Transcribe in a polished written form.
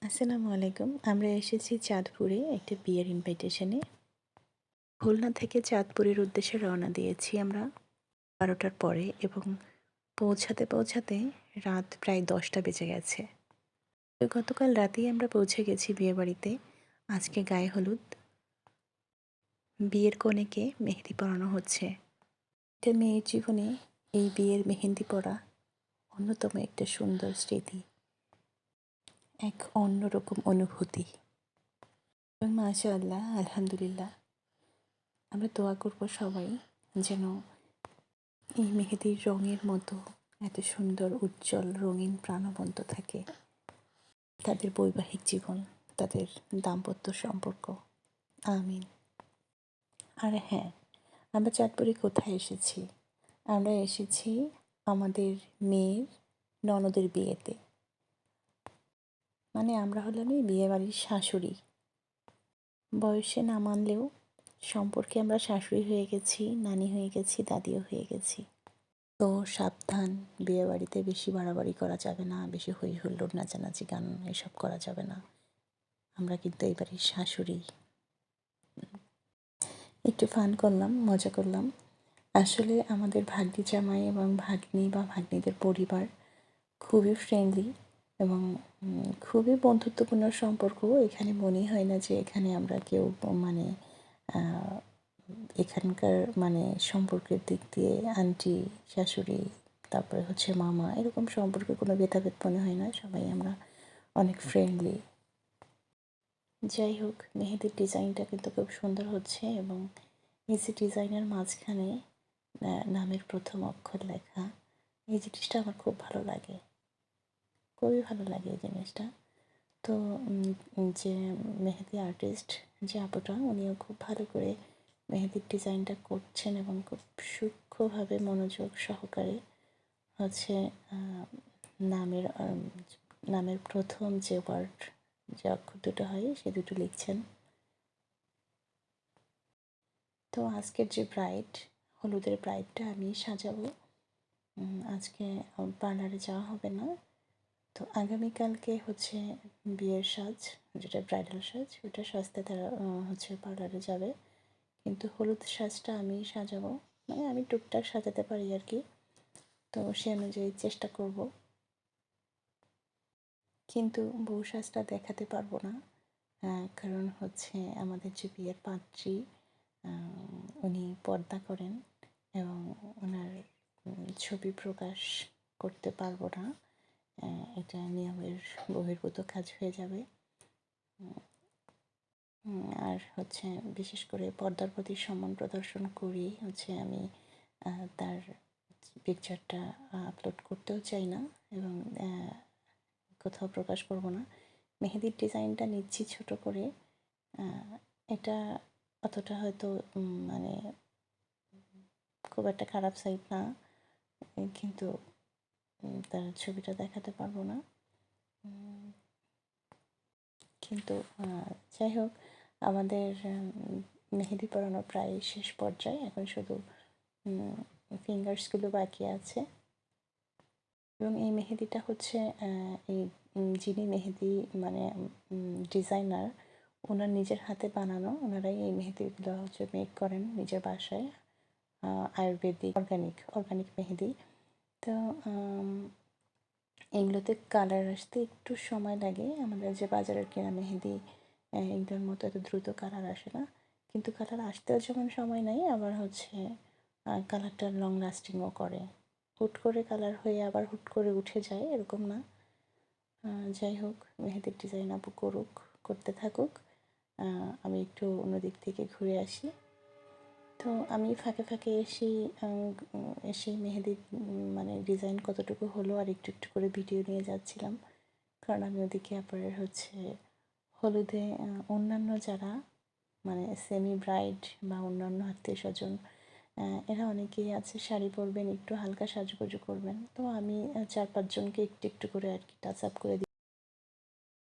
আসসালামু আলাইকুম। আমরা এসেছি চাঁদপুরে একটা বিয়ের ইনভাইটেশনে। খুলনা থেকে চাঁদপুরের উদ্দেশ্যে রওনা দিয়েছি আমরা ১২টার পরে এবং পৌঁছাতে রাত প্রায় ১০টা বেজে গেছে। তো গতকাল রাতেই আমরা পৌঁছে গেছি বিয়েবাড়িতে। আজকে গায়ে হলুদ। বিয়ের কনেকে মেহেদি পরানো হচ্ছে। একটা মেয়ের জীবনে এই বিয়ের মেহেন্দি পরা অন্যতম একটা সুন্দর স্মৃতি, এক অন্যরকম অনুভূতি। এবং মাশাআল্লাহ, আলহামদুলিল্লাহ, আমরা দোয়া করব সবাই যেন এই মেহেদির রঙের মতো এত সুন্দর উজ্জ্বল রঙিন প্রাণবন্ত থাকে তাদের বৈবাহিক জীবন, তাদের দাম্পত্য সম্পর্ক। আমিন। আর হ্যাঁ, আমরা চাঁদপুরে কোথায় এসেছি? আমরা এসেছি আমাদের মেয়ের ননদের বিয়েতে। মানে আমরা হলাম এই বিয়েবাড়ির শাশুড়ি। বয়সে না মানলেও সম্পর্কে আমরা শাশুড়ি হয়ে গেছি, নানি হয়ে গেছি, দাদিও হয়ে গেছি। তো সাবধান, বিয়েবাড়িতে বেশি বাড়াবাড়ি করা যাবে না, বেশি হই হুল্লোড়, নাচানাচি, গান এসব করা যাবে না। আমরা কিন্তু এই বাড়ির শাশুড়ি। একটু ফান করলাম, মজা করলাম। আসলে আমাদের ভাগ্নি জামাই এবং ভাগ্নি বা ভাগ্নিদের পরিবার খুবই ফ্রেন্ডলি এবং খুবই বন্ধুত্বপূর্ণ সম্পর্ক। এখানে মনেই হয় না যে এখানে আমরা কেউ মানে এখানকার মানে সম্পর্কের দিক দিয়ে আন্টি, শাশুড়ি, তারপরে হচ্ছে মামা, এরকম সম্পর্কে কোনো ভেদাভেদ মনে হয় না। সবাই আমরা অনেক ফ্রেন্ডলি। যাই হোক, মেহেদির ডিজাইনটা কিন্তু খুব সুন্দর হচ্ছে এবং এই যে ডিজাইনের মাঝখানে নামের প্রথম অক্ষর লেখা, এই জিনিসটা আমার খুব ভালো লাগে, খুবই ভালো লাগে এই জিনিসটা। তো যে মেহেদি আর্টিস্ট, যে আপুটা, উনিও খুব ভালো করে মেহেদির ডিজাইনটা করছেন এবং খুব সূক্ষ্মভাবে মনোযোগ সহকারে হচ্ছে নামের নামের প্রথম যে ওয়ার্ড, যে অক্ষর দুটো হয় সে দুটো লিখছেন। তো আজকের যে ব্রাইড, হলুদের ব্রাইডটা আমি সাজাবো। আজকে পার্লারে যাওয়া হবে না। তো আগামীকালকে হচ্ছে বিয়ের সাজ, যেটা ব্রাইডাল সাজ, ওটা সাজতে তারা হচ্ছে পার্লারে যাবে। কিন্তু হলুদ সাজটা আমি সাজাবো, মানে আমি টুকটাক সাজাতে পারি আর কি। তো সে অনুযায়ী চেষ্টা করব, কিন্তু বউ সাজটা দেখাতে পারবো না। কারণ হচ্ছে আমাদের যে বিয়ের পাত্রী, উনি পর্দা করেন এবং ওনার ছবি প্রকাশ করতে পারবো না। এটা নিয়মের বহির্ভূত কাজ হয়ে যাবে। আর হচ্ছে বিশেষ করে পর্দার প্রতি সম্মান প্রদর্শন করি হচ্ছে আমি তার পিকচারটা আপলোড করতেও চাই না এবং কোথাও প্রকাশ করব না। মেহেদির ডিজাইনটা নিচ্ছি ছোট করে। এটা অতটা হয়তো মানে খুব একটা খারাপ সাইড না, কিন্তু তার ছবিটা দেখাতে পারবো না। কিন্তু যাই হোক, আমাদের মেহেদি পরানো প্রায় শেষ পর্যায়ে, এখন শুধু ফিঙ্গার্সগুলো বাকি আছে। এবং এই মেহেদিটা হচ্ছে এই যিনি মেহেদি মানে ডিজাইনার, ওনার নিজের হাতে বানানো। ওনারাই এই মেহেদিগুলো হচ্ছে মেক করেন নিজের বাসায়, আয়ুর্বেদিক অর্গানিক মেহেদি। তো এগুলোতে কালার আসতে একটু সময় লাগে। আমাদের যে বাজারের কেনা মেহেদি, এগুলোর মতো এত দ্রুত কালার আসে না। কিন্তু কালার আসতেও যেমন সময় নেই, আবার হচ্ছে কালারটা লং লাস্টিংও করে। হুট করে কালার হয়ে আবার হুট করে উঠে যায়, এরকম না। যাই হোক, মেহেদির ডিজাইন আপু করুক, করতে থাকুক। আমি একটু অন্যদিক থেকে ঘুরে আসি। তো আমি ফাঁকে ফাঁকে এসে মেহেদির মানে ডিজাইন কতটুকু হলো আর একটু একটু করে ভিডিও নিয়ে যাচ্ছিলাম। কারণ আমি ওদিকে আপনার হচ্ছে হলুদে অন্যান্য যারা মানে সেমি ব্রাইড বা অন্যান্য আত্মীয় স্বজন, এরা অনেকেই আছে শাড়ি পরবেন, একটু হালকা সাজুগুজু করবেন। তো আমি 4-5 জনকে একটু একটু করে আর কি টাচ আপ করে